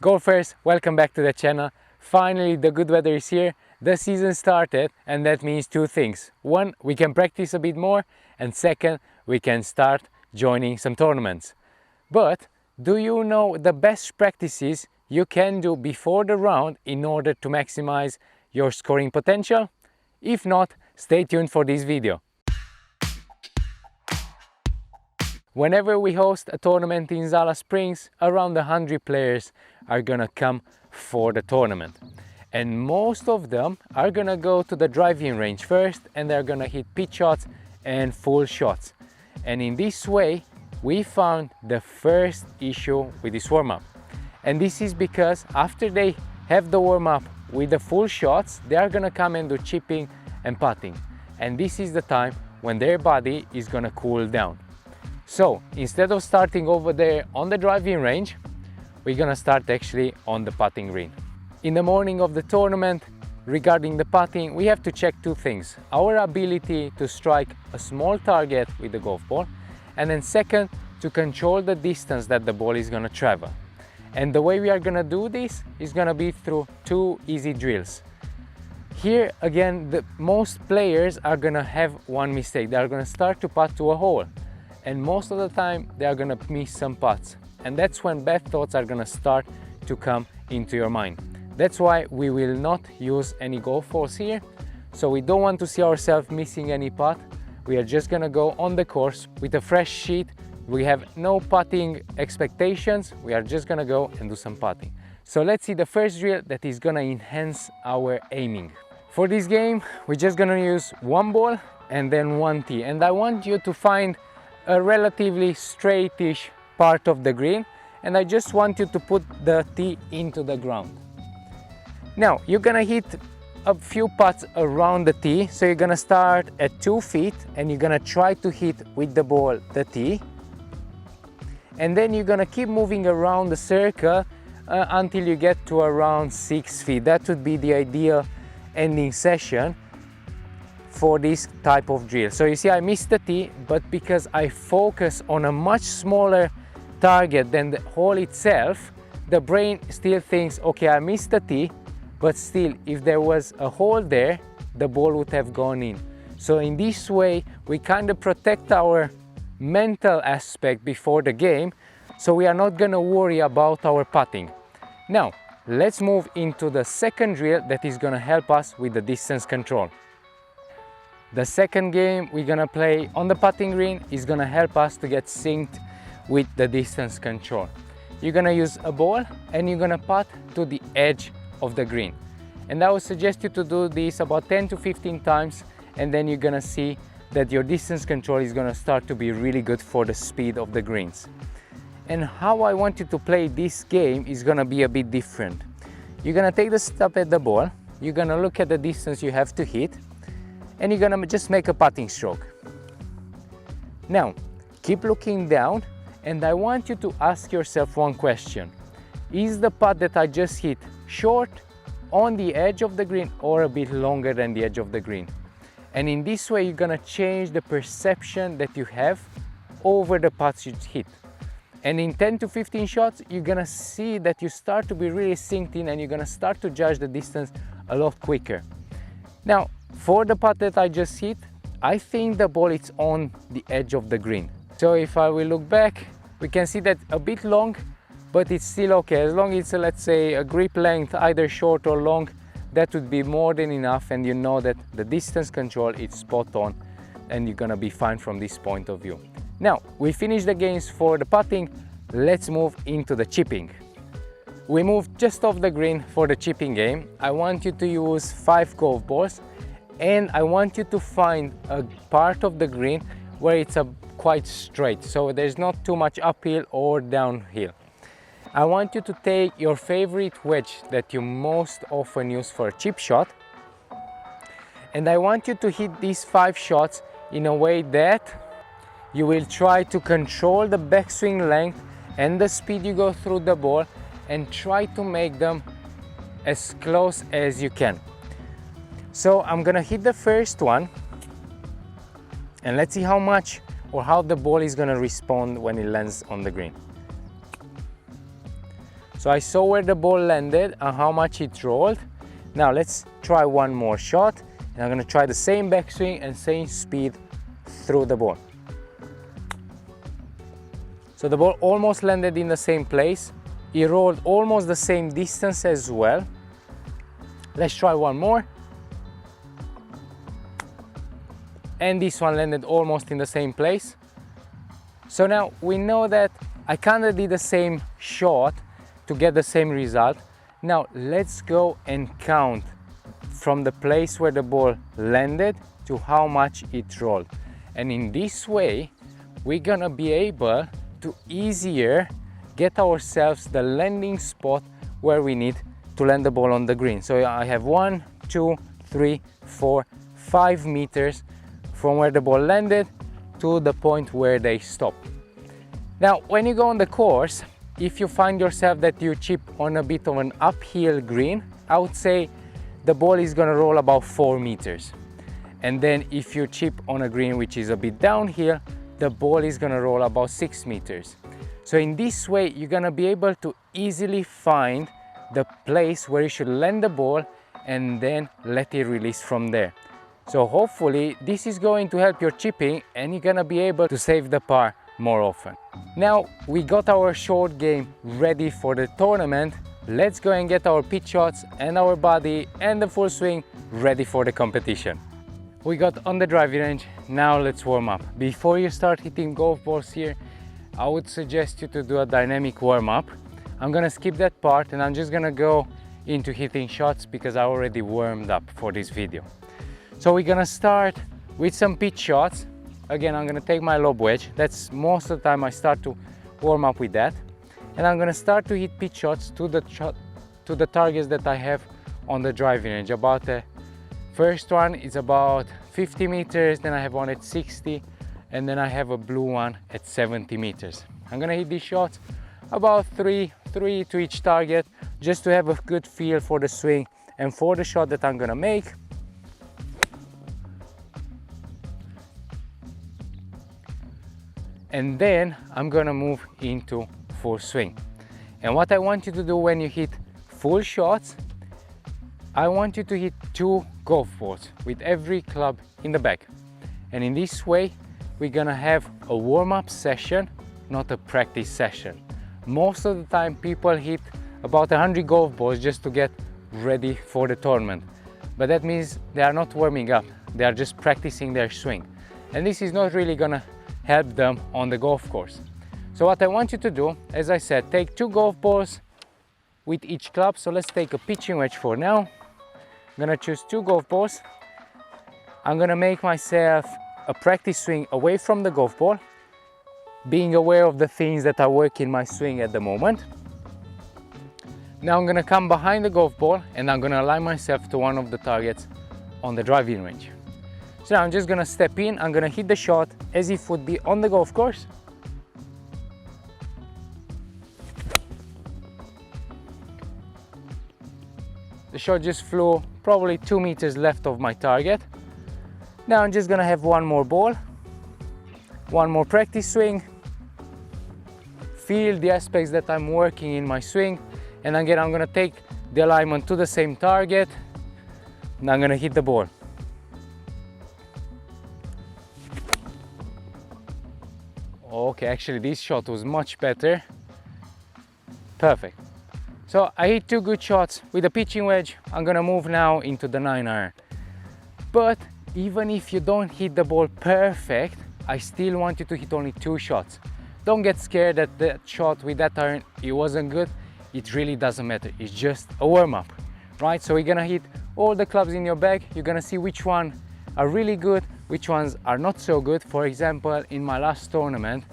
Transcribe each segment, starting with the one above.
Golfers, welcome back to the channel. Finally, the good weather is here, the season started, and that means two things. One, we can practice a bit more, and second, we can start joining some tournaments. But do you know the best practices you can do before the round in order to maximize your scoring potential? If not, stay tuned for this video. Whenever we host a tournament in Zala Springs, around 100 players are gonna come for the tournament. And most of them are gonna go to the driving range first, and they're gonna hit pitch shots and full shots. And in this way, we found the first issue with this warm-up. And this is because after they have the warm-up with the full shots, they are gonna come and do chipping and putting. And this is the time when their body is gonna cool down. So instead of starting over there on the driving range, we're gonna start actually on the putting green. In the morning of the tournament, regarding the putting, we have to check two things. Our ability to strike a small target with the golf ball, and then second, to control the distance that the ball is gonna travel. And the way we are gonna do this is gonna be through two easy drills. Here again, most players are gonna have one mistake. They are gonna start to putt to a hole. And most of the time they are gonna miss some putts, and that's when bad thoughts are gonna start to come into your mind. That's why we will not use any golf balls here, so we don't want to see ourselves missing any putt. We are just gonna go on the course with a fresh sheet. We have no putting expectations, we are just gonna go and do some putting. So let's see the first drill that is gonna enhance our aiming. For this game, we're just gonna use one ball and then one tee, and I want you to find a relatively straightish part of the green, and I just want you to put the tee into the ground. Now you're gonna hit a few putts around the tee, so you're gonna start at 2 feet and you're gonna try to hit with the ball the tee, and then you're gonna keep moving around the circle until you get to around 6 feet. That would be the ideal ending session for this type of drill. So you see, I missed the tee, but because I focus on a much smaller target than the hole itself, the brain still thinks, okay, I missed the tee, but still, if there was a hole there, the ball would have gone in. So in this way, we kind of protect our mental aspect before the game, so we are not gonna worry about our putting. Now, let's move into the second drill that is gonna help us with the distance control. The second game we're gonna play on the putting green is gonna help us to get synced with the distance control. You're gonna use a ball and you're gonna putt to the edge of the green. And I would suggest you to do this about 10 to 15 times, and then you're gonna see that your distance control is gonna start to be really good for the speed of the greens. And how I want you to play this game is gonna be a bit different. You're gonna take the step at the ball, you're gonna look at the distance you have to hit, and you're gonna just make a putting stroke. Now, keep looking down, and I want you to ask yourself one question. Is the putt that I just hit short, on the edge of the green, or a bit longer than the edge of the green? And in this way, you're gonna change the perception that you have over the putts you hit. And in 10 to 15 shots, you're gonna see that you start to be really synced in, and you're gonna start to judge the distance a lot quicker. Now, for the putt that I just hit, I think the ball is on the edge of the green. So if I will look back, we can see that a bit long, but it's still okay. As long as it's, let's say, a grip length, either short or long, that would be more than enough, and you know that the distance control is spot on, and you're gonna be fine from this point of view. Now, we finished the games for the putting. Let's move into the chipping. We moved just off the green for the chipping game. I want you to use 5 golf balls, and I want you to find a part of the green where it's quite straight, so there's not too much uphill or downhill. I want you to take your favorite wedge that you most often use for a chip shot, and I want you to hit these 5 shots in a way that you will try to control the backswing length and the speed you go through the ball, and try to make them as close as you can. So I'm gonna hit the first one, and let's see how much or how the ball is gonna respond when it lands on the green. So I saw where the ball landed and how much it rolled. Now let's try one more shot, and I'm gonna try the same backswing and same speed through the ball. So the ball almost landed in the same place. It rolled almost the same distance as well. Let's try one more. And this one landed almost in the same place. So now we know that I kind of did the same shot to get the same result. Now let's go and count from the place where the ball landed to how much it rolled. And in this way, we're gonna be able to easier get ourselves the landing spot where we need to land the ball on the green. So I have 1, 2, 3, 4, 5 meters from where the ball landed to the point where they stop. Now, when you go on the course, if you find yourself that you chip on a bit of an uphill green, I would say the ball is gonna roll about 4 meters. And then if you chip on a green which is a bit downhill, the ball is gonna roll about 6 meters. So in this way, you're gonna be able to easily find the place where you should land the ball and then let it release from there. So hopefully this is going to help your chipping and you're gonna be able to save the par more often. Now we got our short game ready for the tournament. Let's go and get our pitch shots and our body and the full swing ready for the competition. We got on the driving range, now let's warm up. Before you start hitting golf balls here, I would suggest you to do a dynamic warm up. I'm gonna skip that part and I'm just gonna go into hitting shots because I already warmed up for this video. So we're gonna start with some pitch shots. Again, I'm gonna take my lob wedge. That's most of the time I start to warm up with that. And I'm gonna start to hit pitch shots to the targets that I have on the driving range. About the first one is about 50 meters, then I have one at 60, and then I have a blue one at 70 meters. I'm gonna hit these shots about three to each target, just to have a good feel for the swing and for the shot that I'm gonna make. And then I'm gonna move into full swing. And what I want you to do when you hit full shots, I want you to hit 2 golf balls with every club in the bag. And in this way, we're gonna have a warm-up session, not a practice session. Most of the time people hit about 100 golf balls just to get ready for the tournament. But that means they are not warming up, they are just practicing their swing. And this is not really gonna help them on the golf course. So what I want you to do, as I said, take 2 golf balls with each club. So let's take a pitching wedge for now. I'm gonna choose 2 golf balls. I'm gonna make myself a practice swing away from the golf ball, being aware of the things that are working my swing at the moment. Now I'm gonna come behind the golf ball and I'm gonna align myself to one of the targets on the driving range. So now I'm just gonna step in, I'm gonna hit the shot as if it would be on the golf course. The shot just flew probably 2 meters left of my target. Now I'm just gonna have one more ball, one more practice swing, feel the aspects that I'm working in my swing, and again I'm gonna take the alignment to the same target and I'm gonna hit the ball. Okay, actually this shot was much better. Perfect. So I hit 2 good shots with a pitching wedge. I'm gonna move now into the 9-iron. But even if you don't hit the ball perfect, I still want you to hit only 2 shots. Don't get scared that that shot with that iron, it wasn't good. It really doesn't matter. It's just a warm-up, right? So we're gonna hit all the clubs in your bag. You're gonna see which one are really good, which ones are not so good. For example, in my last tournament,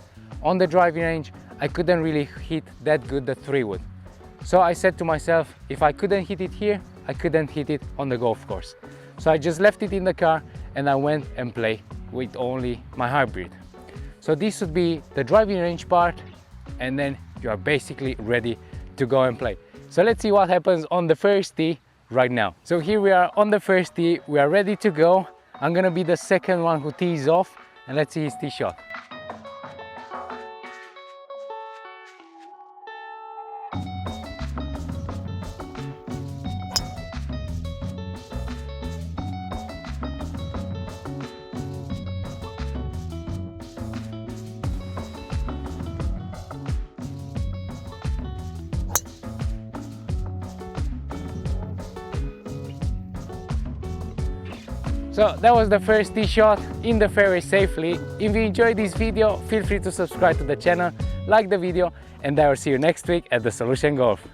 on the driving range, I couldn't really hit that good the 3-wood. So I said to myself, if I couldn't hit it here, I couldn't hit it on the golf course. So I just left it in the car and I went and played with only my hybrid. So this would be the driving range part, and then you are basically ready to go and play. So let's see what happens on the first tee right now. So here we are on the first tee, we are ready to go. I'm gonna be the second one who tees off, and let's see his tee shot. So that was the first tee shot in the fairway safely. If you enjoyed this video, feel free to subscribe to the channel, like the video, and I will see you next week at the Solution Golf.